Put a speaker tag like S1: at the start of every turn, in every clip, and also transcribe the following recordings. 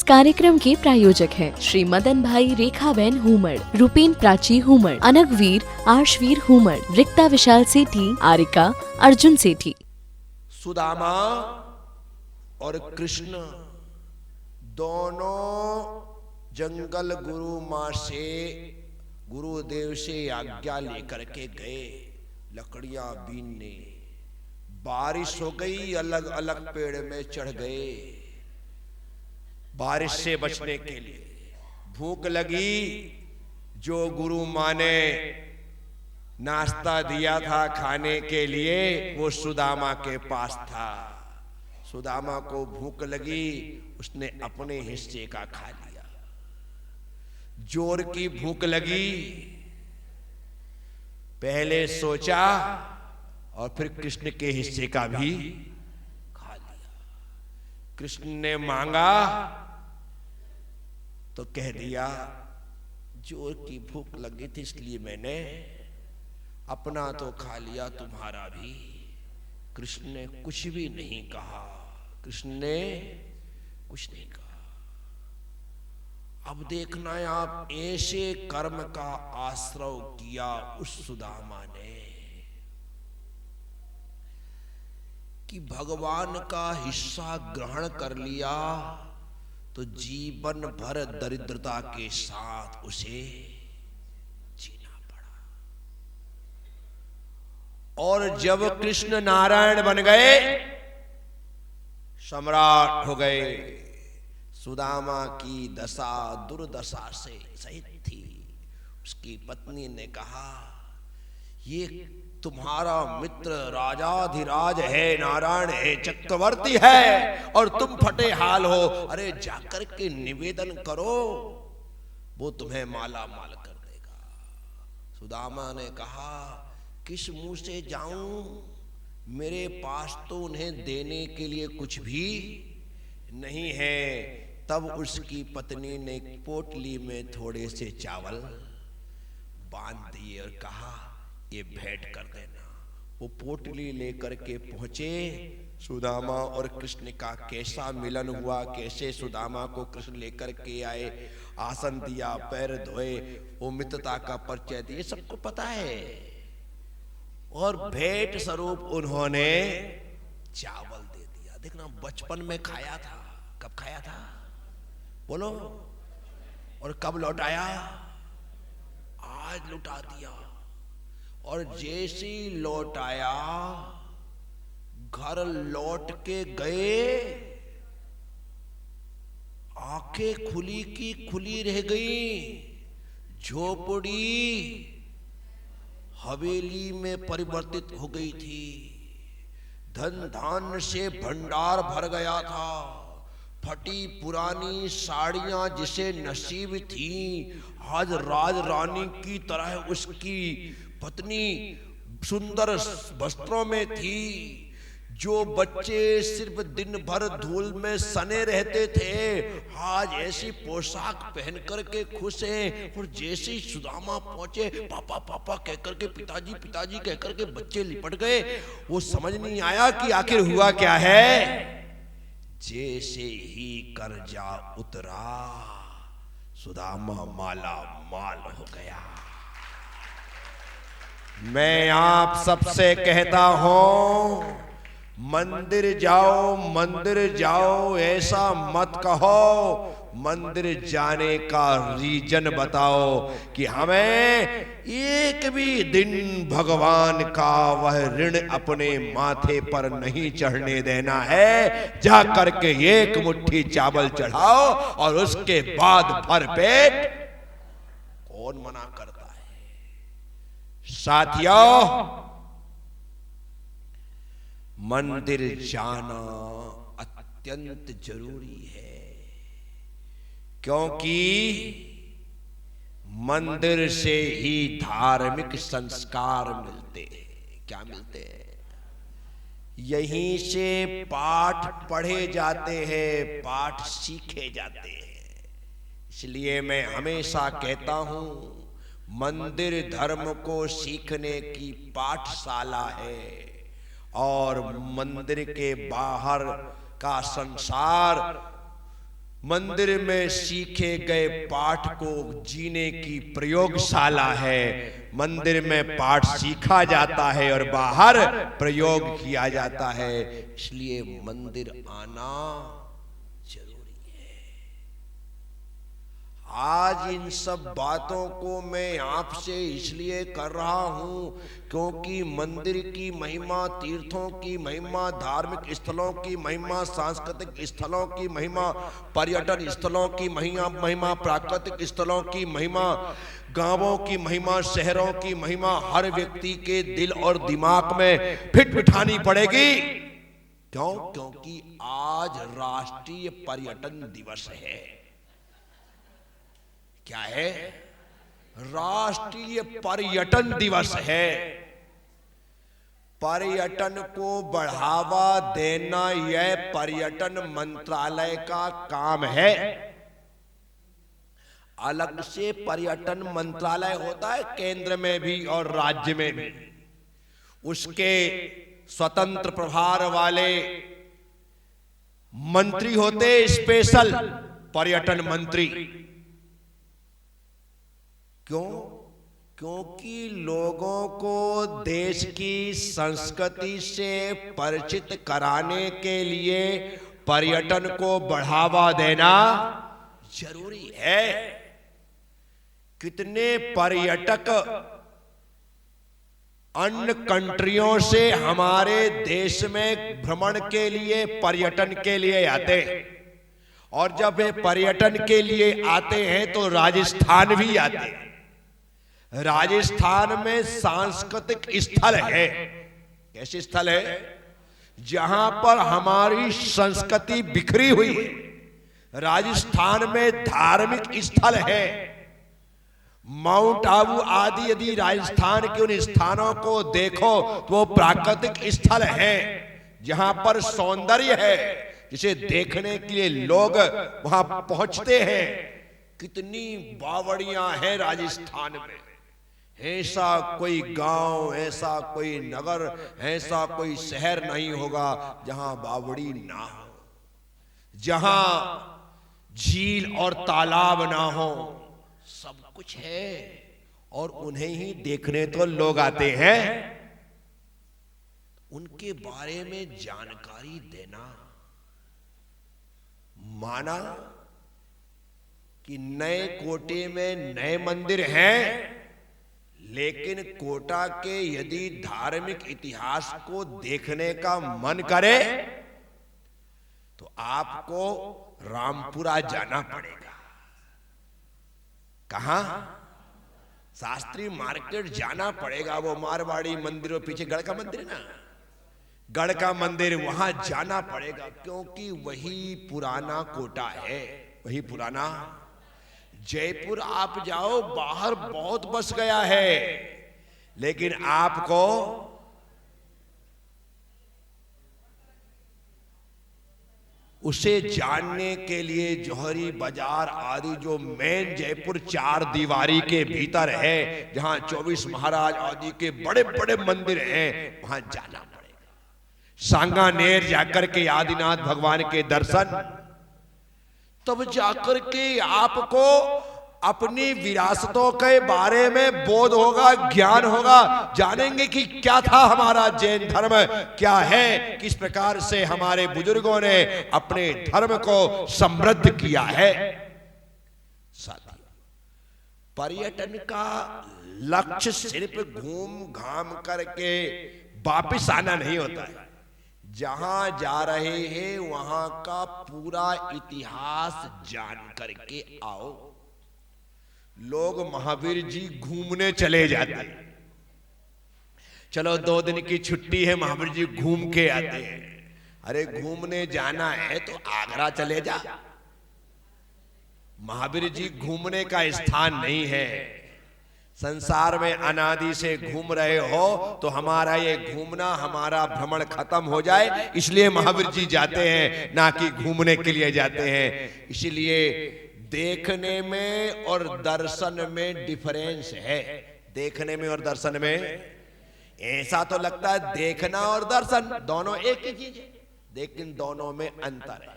S1: कार्यक्रम के प्रायोजक हैं श्री मदन भाई रेखाबेन हुमड़, रूपेन प्राची हुमड़, अनगवीर आर्शवीर हुमड़, रिक्ता विशाल सेठी, आरिका अर्जुन सेठी।
S2: सुदामा और कृष्ण दोनों जंगल गुरु माँ से गुरुदेव से आज्ञा लेकर के गए लकड़ियां बीनने। बारिश हो गई, अलग अलग पेड़ में चढ़ गए बारिश से बचने के लिए। भूख लगी, जो गुरु माँ ने नाश्ता दिया था खाने के लिए वो सुदामा के पास था। सुदामा को भूख लगी, उसने अपने हिस्से का खा लिया। जोर की भूख लगी, पहले सोचा और फिर कृष्ण के हिस्से का भी खा लिया। कृष्ण ने मांगा तो कह दिया जोर की भूख लगी थी इसलिए मैंने अपना तो खा लिया, तुम्हारा भी। कृष्ण ने कुछ भी नहीं कहा, कृष्ण ने कुछ नहीं कहा। अब देखना है आप, ऐसे कर्म का आश्रय किया उस सुदामा ने कि भगवान का हिस्सा ग्रहण कर लिया तो जीवन भर दरिद्रता के साथ उसे जीना पड़ा। और जब कृष्ण नारायण बन गए, सम्राट हो गए, सुदामा की दशा दुर्दशा से सहित थी। उसकी पत्नी ने कहा ये तुम्हारा मित्र राजाधिराज है, नारायण है, चक्रवर्ती है और तुम फटे हाल हो। अरे जाकर के निवेदन करो, वो तुम्हें माला माल कर देगा। सुदामा ने कहा किस मुंह से जाऊं, मेरे पास तो उन्हें देने के लिए कुछ भी नहीं है। तब उसकी पत्नी ने पोटली में थोड़े से चावल बांध दिए और कहा ये भेंट कर देना। वो पोटली लेकर के पहुंचे। सुदामा और कृष्ण का कैसा मिलन हुआ, कैसे सुदामा को कृष्ण लेकर के आए, आसन दिया, पैर धोए, वो मित्रता का परिचय दिए, सबको पता है। और भेंट स्वरूप उन्होंने चावल दे दिया। देखना बचपन में खाया था, कब खाया था बोलो, और कब लौटाया, आज लौटा दिया। और जैसे लौट आया, घर लौट के गए, आंखें खुली की खुली रह गई। झोपड़ी हवेली में परिवर्तित हो गई थी। धन धान्य से भंडार भर गया था। फटी पुरानी साड़ियां जिसे नसीब थी, आज राज रानी की तरह उसकी पत्नी सुंदर वस्त्रों में थी। जो बच्चे सिर्फ दिन भर धूल में सने रहते थे, आज ऐसी पोशाक पहन करके खुश हैं। और जैसे ही सुदामा पहुंचे, पापा पापा कहकर के, पिताजी पिताजी कहकर के बच्चे लिपट गए। वो समझ नहीं आया कि आखिर हुआ क्या है। जैसे ही कर्जा उतरा, सुदामा माला माल हो गया। मैं आप सबसे कहता हूं, मंदिर जाओ ऐसा मत कहो। मंदिर जाने का रीजन बताओ कि हमें एक भी दिन भगवान का वह ऋण अपने माथे पर नहीं चढ़ने देना है। जा करके एक मुट्ठी चावल चढ़ाओ और उसके बाद भर पेट। कौन मना करता है साथियों? मंदिर जाना अत्यंत जरूरी है, क्योंकि मंदिर से ही धार्मिक संस्कार मिलते हैं। क्या मिलते हैं? यहीं से पाठ पढ़े जाते हैं, पाठ सीखे जाते हैं। इसलिए मैं हमेशा कहता हूं, मंदिर धर्म को सीखने की पाठशाला है और मंदिर के बाहर का संसार मंदिर में सीखे गए पाठ को जीने की प्रयोगशाला है। मंदिर में पाठ सीखा जाता है और बाहर प्रयोग किया जाता है, इसलिए मंदिर आना जरूरी है। आज इन सब बातों को मैं आपसे इसलिए कर रहा हूं क्योंकि मंदिर की महिमा, तीर्थों की महिमा, धार्मिक स्थलों की महिमा, सांस्कृतिक स्थलों की महिमा, पर्यटन स्थलों की महिमा, प्राकृतिक स्थलों की महिमा, गांवों की महिमा, शहरों की महिमा हर व्यक्ति के दिल और दिमाग में फिट बिठानी पड़ेगी। क्यों? क्योंकि आज राष्ट्रीय पर्यटन दिवस है। क्या है? राष्ट्रीय पर्यटन दिवस है। पर्यटन को बढ़ावा देना यह पर्यटन मंत्रालय का काम है। अलग से पर्यटन मंत्रालय होता है केंद्र में भी और राज्य में भी। उसके स्वतंत्र प्रभार वाले मंत्री होते स्पेशल पर्यटन मंत्री। क्यों? क्योंकि लोगों को देश की संस्कृति से परिचित कराने के लिए पर्यटन को बढ़ावा देना जरूरी है। कितने पर्यटक अन्य कंट्रियों से हमारे देश में भ्रमण के लिए, पर्यटन के लिए आते हैं, और जब वे पर्यटन के लिए आते हैं तो राजस्थान भी आते हैं। राजस्थान में सांस्कृतिक स्थल है। कैसे स्थल है? जहां पर हमारी संस्कृति बिखरी हुई है। राजस्थान में धार्मिक स्थल है। माउंट आबू आदि यदि राजस्थान के उन स्थानों को देखो तो वो प्राकृतिक स्थल है जहां पर सौंदर्य है, जिसे देखने के लिए लोग वहां पहुंचते हैं। कितनी बावड़ियां हैं राजस्थान में। ऐसा कोई गांव, ऐसा कोई नगर, ऐसा कोई शहर नहीं होगा जहां बावड़ी ना हो, जहां झील और तालाब ना हो। सब कुछ है और उन्हें ही देखने तो लोग आते हैं। उनके बारे में जानकारी देना। माना कि नए कोटे में नए मंदिर हैं, लेकिन कोटा के यदि धार्मिक इतिहास को देखने का मन करे तो आपको रामपुरा जाना पड़ेगा। कहां? शास्त्री मार्केट जाना पड़ेगा। वो मारवाड़ी मंदिर और पीछे गढ़ का मंदिर है ना, गढ़ का मंदिर, वहां जाना पड़ेगा क्योंकि वही पुराना कोटा है, वही पुराना। जयपुर आप जाओ, बाहर बहुत बस गया है, लेकिन आपको उसे जानने के लिए जौहरी बाजार आदि जो मेन जयपुर चार दीवारी के भीतर है, जहां 24 महाराज आदि के बड़े बड़े मंदिर हैं, वहां जाना पड़ेगा। सांगानेर जाकर के आदिनाथ भगवान के दर्शन, तब जाकर के आपको अपनी विरासतों के बारे में बोध होगा, ज्ञान होगा। जानेंगे कि क्या था हमारा जैन धर्म, क्या है, किस प्रकार से हमारे बुजुर्गों ने अपने धर्म को समृद्ध किया है। साथियों, पर्यटन का लक्ष्य सिर्फ घूम घाम करके वापिस आना नहीं होता है। जहां जा रहे हैं वहां का पूरा इतिहास जान करके आओ। लोग महावीर जी घूमने चले जाते हैं। चलो 2 दिन की छुट्टी है, महावीर जी घूम के आते हैं। अरे घूमने जाना है तो आगरा चले जा। महावीर जी घूमने का स्थान नहीं है। संसार में अनादि से घूम रहे हो तो हमारा ये घूमना, हमारा भ्रमण खत्म हो जाए, इसलिए महावीर जी जाते हैं, ना कि घूमने के लिए जाते हैं। इसलिए देखने में और दर्शन में डिफरेंस है। देखने में और दर्शन में ऐसा तो लगता है देखना और दर्शन दोनों एक ही चीज है, लेकिन दोनों में अंतर है।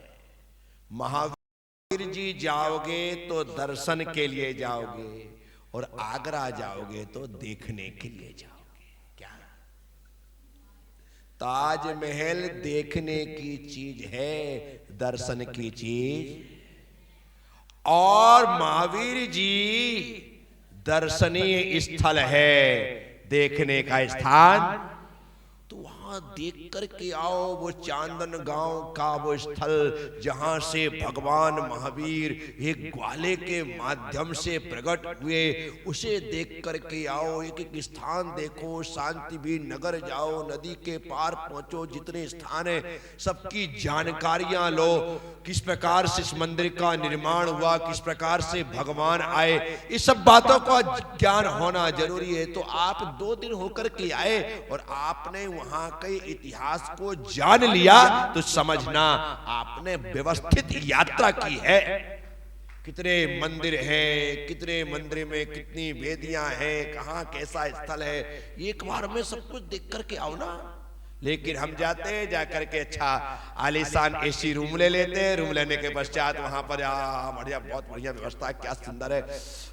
S2: महावीर महावीर जी जाओगे तो दर्शन के लिए जाओगे और आगरा जाओगे तो देखने के लिए जाओगे। क्या ताजमहल देखने की चीज है, दर्शन की चीज। और महावीर जी दर्शनीय स्थल है, देखने का स्थान। तो वहां देख करके आओ वो चांदन गांव का वो स्थल जहां से भगवान महावीर एक ग्वाले के माध्यम से प्रकट हुए, उसे देख करके आओ। एक एक स्थान देखो, शांति भी नगर जाओ, नदी के पार पहुंचो, जितने स्थान है सबकी जानकारियां लो। किस प्रकार से इस मंदिर का निर्माण हुआ, किस प्रकार से भगवान आए, इस सब बातों का ज्ञान होना जरूरी है। तो आप 2 दिन होकर के आए और आपने वहां के इतिहास को जान लिया तो समझना आपने व्यवस्थित यात्रा की है। कितने मंदिर हैं, कितने मंदिर में कितनी वेदियां हैं, कहां कैसा स्थल है, एक बार में सब कुछ देख करके आओ ना। लेकिन हम जाते हैं, जाकर के अच्छा आलीशान एसी रूम ले लेते हैं। रूम लेने के पश्चात वहां पर बढ़िया, बहुत बढ़िया व्यवस्था, क्या सुंदर है,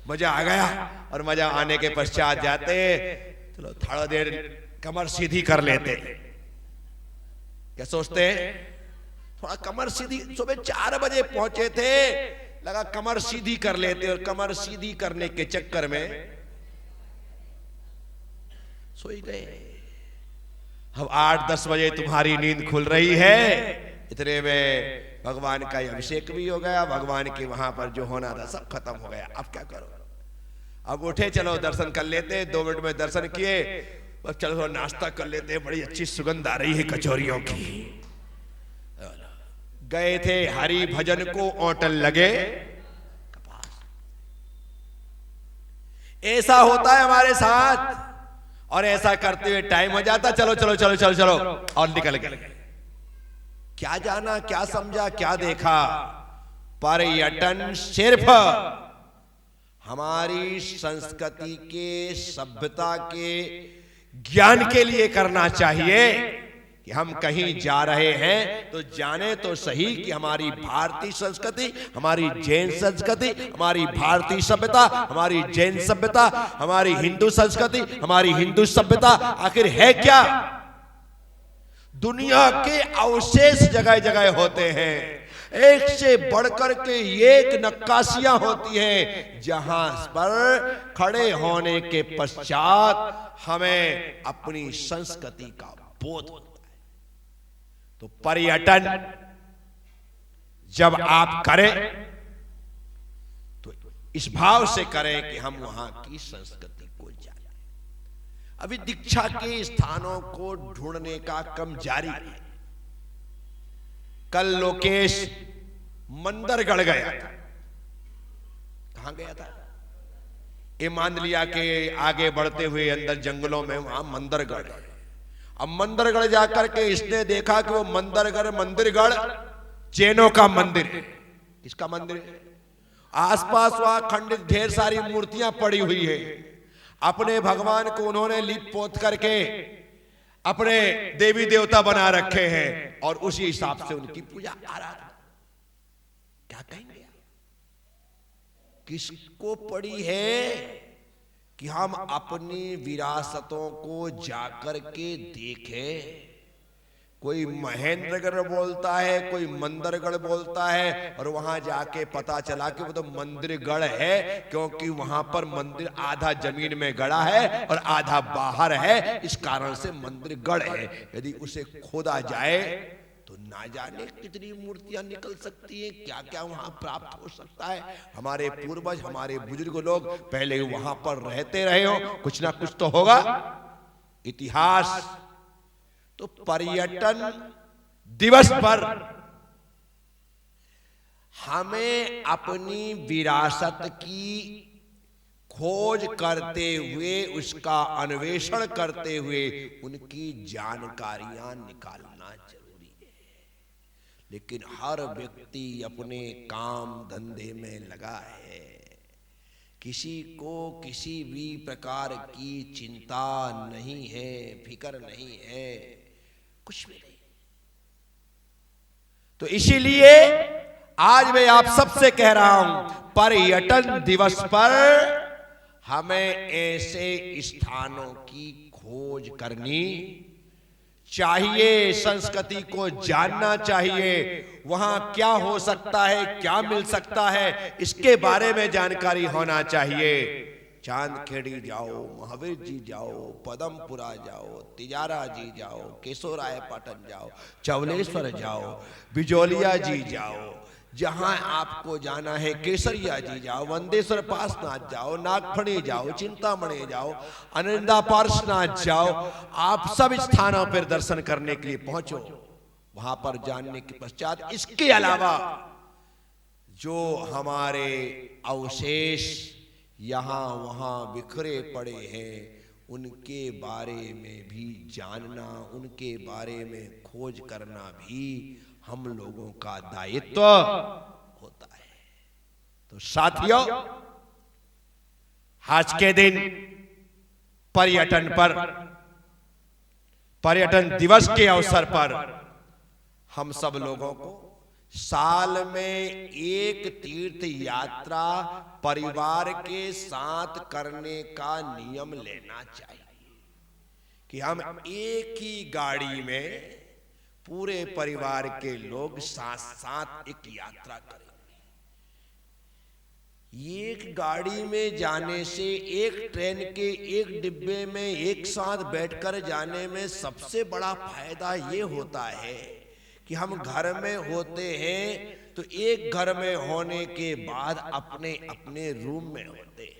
S2: मजा आ गया। और मजा आने के पश्चात जाते हैं, चलो थोड़ा देर कमर सीधी कर लेते। क्या सोचते हैं, थोड़ा कमर सीधी। सुबह 4 बजे पहुंचे थे, लगा कमर सीधी कर लेते, और कमर सीधी करने के चक्कर में सोई गए। अब 8-10 बजे तुम्हारी नींद खुल रही है, इतने में भगवान का अभिषेक भी हो गया, भगवान के वहां पर जो होना था सब खत्म हो गया। अब क्या करो, अब उठे, चलो दर्शन कर लेते। 2 मिनट में दर्शन किए, चलो नाश्ता कर लेते, बड़ी अच्छी सुगंध आ रही है कचौरियों की। गए थे हरि भजन को ओटल लगे। ऐसा होता है हमारे साथ, और ऐसा करते हुए टाइम हो जाता, चलो चलो चलो चलो चलो, और निकल गए। क्या जाना, क्या समझा, क्या देखा। पर्यटन सिर्फ हमारी संस्कृति के, सभ्यता के ज्ञान के लिए करना चाहिए कि हम कहीं जा रहे हैं तो जाने तो सही कि हमारी भारतीय संस्कृति, हमारी जैन संस्कृति, हमारी भारतीय सभ्यता, हमारी जैन सभ्यता, हमारी हिंदू संस्कृति, हमारी हिंदू सभ्यता आखिर है क्या। दुनिया के अवशेष जगह जगह होते हैं, एक से बढ़कर के एक नक्काशियां होती हैं, जहां पर खड़े होने के पश्चात हमें अपनी संस्कृति का बोध होता है। तो पर्यटन जब आप करें तो इस भाव से करें कि हम वहां की संस्कृति को जानें। अभी दीक्षा के स्थानों को ढूंढने का क्रम जारी है। कल लोकेश मंदरगढ़ गया था। कहां गया था, ये मान लिया कि आगे बढ़ते हुए अंदर जंगलों में वहां मंदरगढ़ है। अब मंदरगढ़ जाकर के इसने देखा कि वो मंदिरगढ़ जैनों का मंदिर है। किसका मंदिर है, आसपास वहां खंडित ढेर सारी मूर्तियां पड़ी हुई है। अपने भगवान को उन्होंने लिप पोत करके अपने देवी देवता बना रखे हैं, और उसी हिसाब से उनकी पूजा आराधना। क्या कहेंगे, किसको पड़ी है कि हम अपनी विरासतों को जाकर के देखें। कोई महेंद्रगढ़ बोलता है, कोई मंदरगढ़ बोलता है, और वहां जाके पता चला कि वो तो मंदिरगढ़ है, क्योंकि वहां पर मंदिर आधा जमीन में गड़ा है और आधा बाहर है, इस कारण से मंदिरगढ़ है। यदि उसे खोदा जाए तो ना जाने कितनी मूर्तियां निकल सकती हैं, क्या क्या वहां प्राप्त हो सकता है। हमारे पूर्वज, हमारे बुजुर्ग लोग पहले वहां पर रहते रहे हो, कुछ ना कुछ तो होगा इतिहास। तो पर्यटन दिवस पर हमें अपनी विरासत की खोज करते हुए, उसका अन्वेषण करते हुए उनकी जानकारियां निकालना जरूरी है। लेकिन हर व्यक्ति अपने काम धंधे में लगा है, किसी को किसी भी प्रकार की चिंता नहीं है, फिक्र नहीं है, कुछ भी नहीं। तो इसीलिए आज मैं आप सबसे कह रहा हूं, पर्यटन दिवस पर हमें ऐसे स्थानों की खोज करनी चाहिए, संस्कृति को जानना चाहिए, वहां क्या हो सकता है, क्या मिल सकता है, इसके बारे में जानकारी होना चाहिए। चांदखेड़ी जाओ, महावीर जी जाओ, पदमपुरा जाओ, तिजारा जी जाओ, केशोराय पाटन जाओ, चवलेश्वर जाओ, बिजोलिया जी जाओ, जहां आपको जाना है, केसरिया जी जाओ, वंदेश्वर पासनाथ जाओ, नागफणी जाओ, चिंतामणि जाओ, अनंदा पार्श्वनाथ जाओ। आप सब स्थानों पर दर्शन करने के लिए पहुंचो। वहां पर जानने के पश्चात इसके अलावा जो हमारे अवशेष यहां वहां बिखरे पड़े हैं, उनके बारे में भी जानना, उनके बारे में खोज करना भी हम लोगों का दायित्व होता है। तो साथियों, आज के दिन पर्यटन पर, पर्यटन दिवस के अवसर पर हम सब लोगों को साल में एक तीर्थ यात्रा परिवार के साथ करने का नियम लेना चाहिए कि हम एक ही गाड़ी में पूरे परिवार के लोग साथ साथ एक यात्रा करेंगे। एक गाड़ी में जाने से, एक ट्रेन के एक डिब्बे में एक साथ बैठकर जाने में सबसे बड़ा फायदा ये होता है कि हम घर में होते हैं तो एक घर में होने के बाद अपने अपने रूम में होते हैं,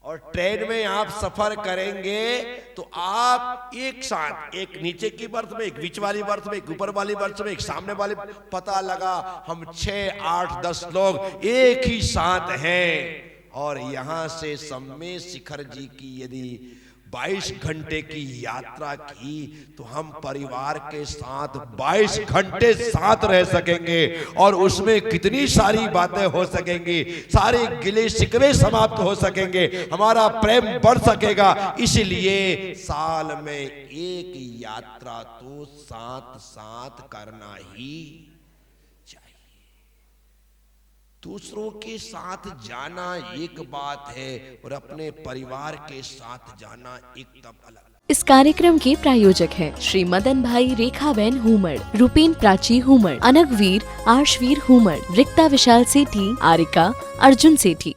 S2: और ट्रेन में आप सफर करेंगे तो आप एक साथ, एक नीचे की बर्थ में, एक बीच वाली बर्थ में, एक ऊपर वाली बर्थ में, एक सामने वाली, पता लगा हम 6, 8, 10 लोग एक ही साथ हैं। और यहां से सम्मेद शिखर जी की यदि 22 घंटे की यात्रा की तो हम परिवार के साथ 22 घंटे साथ रह सकेंगे, और उसमें कितनी सारी बातें हो सकेंगी, सारे गिले शिकवे समाप्त हो सकेंगे, हमारा प्रेम बढ़ सकेगा। इसलिए साल में एक यात्रा तो साथ साथ करना ही चाहिए। दूसरों के साथ जाना एक बात है और अपने परिवार के साथ जाना एकदम अलग।
S1: इस कार्यक्रम के प्रायोजक हैं श्री मदन भाई रेखाबेन हुमड़, रूपेन प्राची हुमड़, अनगवीर आर्शवीर हुमड़, रिक्ता विशाल सेठी, आरिका अर्जुन सेठी।